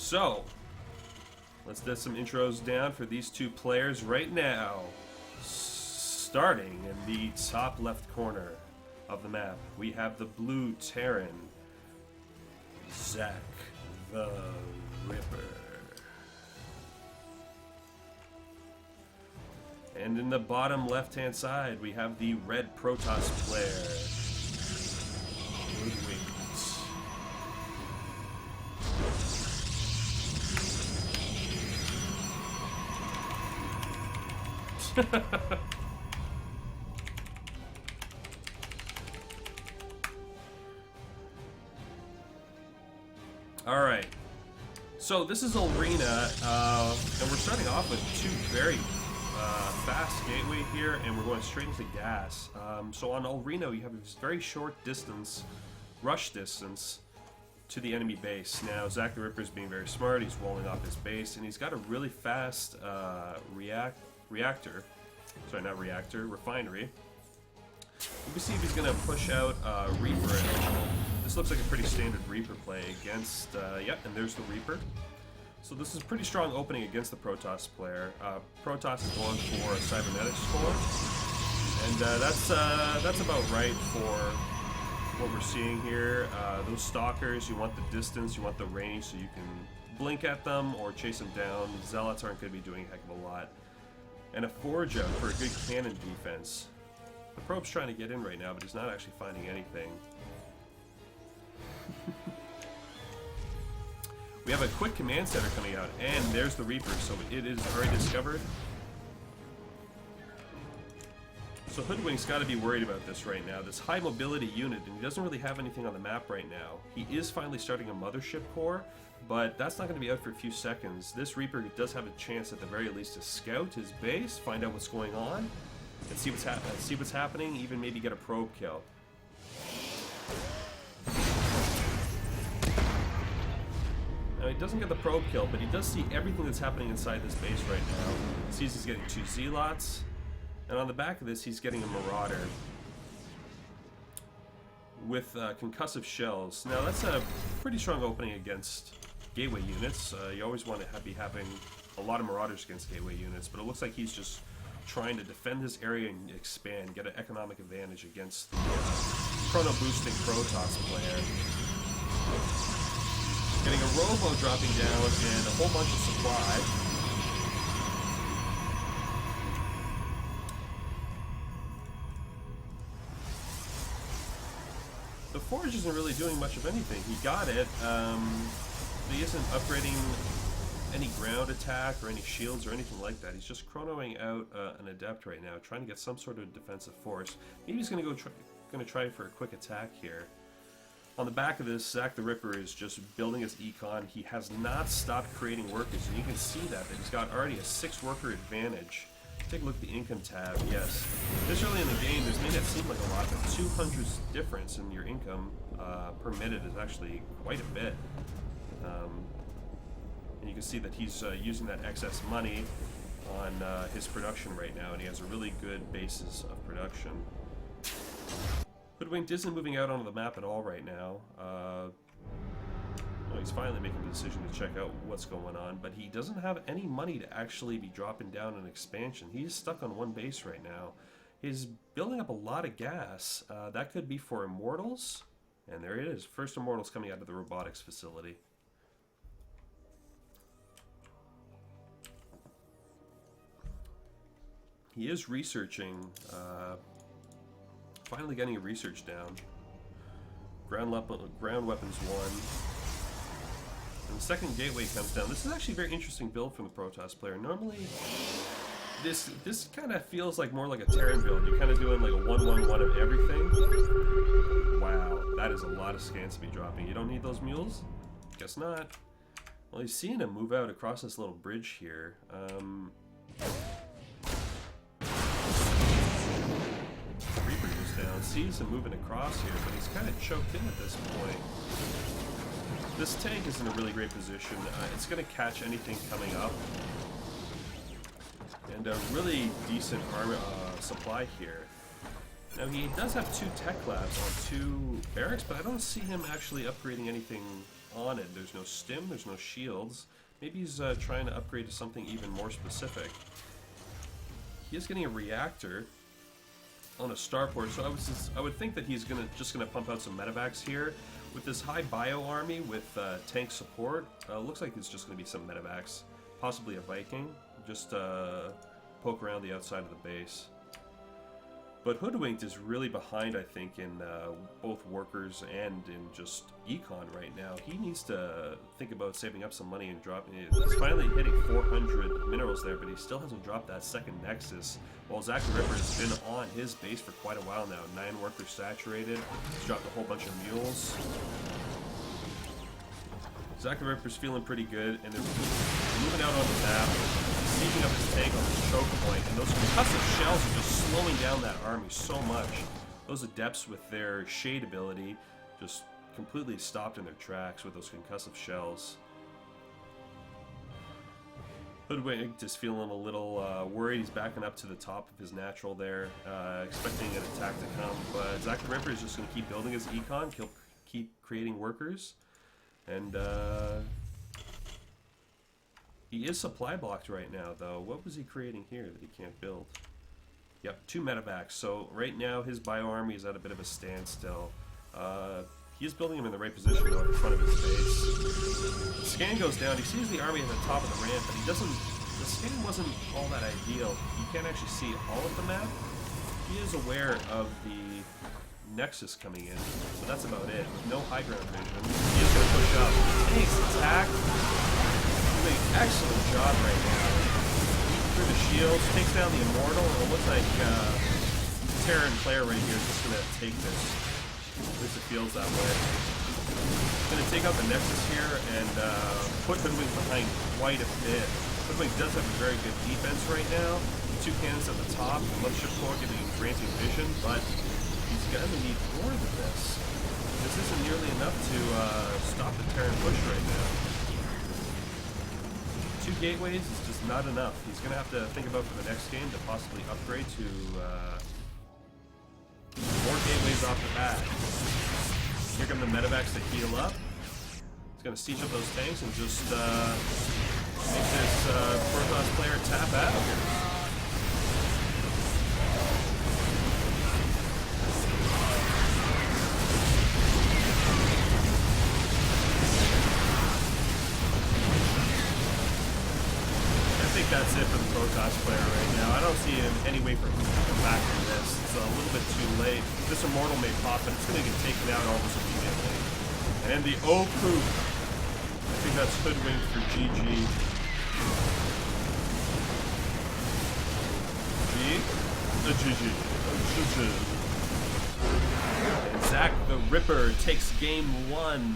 So, let's get some intros down for these two players right now. Starting in the top left corner of the map, we have the blue Terran, ZachThRipper. And in the bottom left-hand side, we have the red Protoss player, Hoodwinked. Alright, so this is Arena, and we're starting off with two very fast gateway here, and we're going straight into gas. So on Arena, you have this very short distance, rush distance, to the enemy base. Now, ZachThRipper is being very smart. He's walling off his base, and he's got a really fast refinery. You can see if he's going to push out Reaper. This looks like a pretty standard Reaper play against, yep, and there's the Reaper. So this is a pretty strong opening against the Protoss player. Protoss is going for a cybernetics core, and that's about right for what we're seeing here. Those stalkers, you want the distance, you want the range, so you can blink at them or chase them down. Zealots aren't going to be doing a heck of a lot. And a Forge out for a good cannon defense. The probe's trying to get in right now, but he's not actually finding anything. We have a quick command center coming out, and there's the Reaper, so it is already discovered. So Hoodwinked's got to be worried about this right now. This high mobility unit, and he doesn't really have anything on the map right now. He is finally starting a mothership core, but that's not going to be out for a few seconds. This Reaper does have a chance at the very least to scout his base, find out what's going on, and see what's happening, even maybe get a probe kill. Now, he doesn't get the probe kill, but he does see everything that's happening inside this base right now. He sees he's getting two Zealots, and on the back of this, he's getting a Marauder with concussive shells. Now, that's a pretty strong opening against gateway units. You always want to be having a lot of Marauders against gateway units, but it looks like he's just trying to defend his area and expand, get an economic advantage against the chrono-boosting Protoss player. Getting a Robo dropping down and a whole bunch of supply. The Forge isn't really doing much of anything. He got it, but he isn't upgrading any ground attack or any shields or anything like that. He's just chronoing out an Adept right now, trying to get some sort of defensive force. Maybe he's going to try for a quick attack here. On the back of this, ZachThRipper is just building his econ. He has not stopped creating workers, and you can see that he's got already a 6-worker advantage. Take a look at the income tab. Yes, this early in the game, this may not seem like a lot, but 200 difference in your income per minute is actually quite a bit. And you can see that he's using that excess money on his production right now, and he has a really good basis of production. Hoodwinked isn't moving out onto the map at all right now. Well, he's finally making the decision to check out what's going on, but he doesn't have any money to actually be dropping down an expansion. He's stuck on one base right now. He's building up a lot of gas. That could be for Immortals, and there it is. First Immortals coming out of the robotics facility. He is researching, finally getting a research down. Ground weapons 1. And the second gateway comes down. This is actually a very interesting build from the Protoss player. Normally, this kind of feels like more like a Terran build. You're kind of doing like a 1-1-1 of everything. Wow, that is a lot of scans to be dropping. You don't need those mules? Guess not. Well, he's seeing him move out across this little bridge here. Reaper goes down, sees him moving across here, but he's kind of choked in at this point. This tank is in a really great position. It's going to catch anything coming up. And a really decent armor supply here. Now he does have 2 tech labs on 2 barracks, but I don't see him actually upgrading anything on it. There's no stim, there's no shields. Maybe he's trying to upgrade to something even more specific. He is getting a reactor on a starport, so I would think that he's just gonna pump out some medevacs here. With this high bio army with tank support, looks like it's just gonna be some medevacs, possibly a Viking, just poke around the outside of the base. But Hoodwinked is really behind, I think, in both workers and in just econ right now. He needs to think about saving up some money and dropping it. He's finally hitting 400 minerals there, but he still hasn't dropped that second Nexus. While ZachThRipper has been on his base for quite a while now. 9 workers saturated. He's dropped a whole bunch of mules. ZachThRipper's feeling pretty good, and they're moving out on the map, sneaking up his tank on the choke point, and those concussive shells are just slowing down that army so much. Those adepts with their shade ability just completely stopped in their tracks with those concussive shells. Hoodwinked is feeling a little worried. He's backing up to the top of his natural there, expecting an attack to come, but ZachThRipper is just going to keep building his econ, keep creating workers. And he is supply blocked right now, though. What was he creating here that he can't build? Yep, 2 medevacs. So right now his bio army is at a bit of a standstill. He is building him in the right position, though, in front of his base. The scan goes down. He sees the army at the top of the ramp, but he doesn't. The scan wasn't all that ideal. You can't actually see all of the map. He is aware of the Nexus coming in, but that's about it. No high ground vision. He is going to push up. Thanks, attack. Doing an excellent job right now. Through the shields, takes down the Immortal, and it looks like Terran player right here is just going to take this. At least it feels that way. Going to take out the Nexus here and put Hoodwinked behind quite a bit. Hoodwinked does have a very good defense right now. 2 cannons at the top, the mothership core granting vision, but he's going to need more than this. This isn't nearly enough to stop the Terran push right now. 2 gateways is just not enough. He's going to have to think about for the next game to possibly upgrade to more gateways off the bat. Here come the medevacs to heal up. He's going to siege up those tanks and just make this Protoss player tap out. That's it for the Protoss player right now. I don't see any way for him to come back from this. It's a little bit too late. This Immortal may pop, but it's going to get taken out almost immediately. And the O-Poop. I think that's Hoodwinked for GG. GG. And ZachThRipper takes game 1.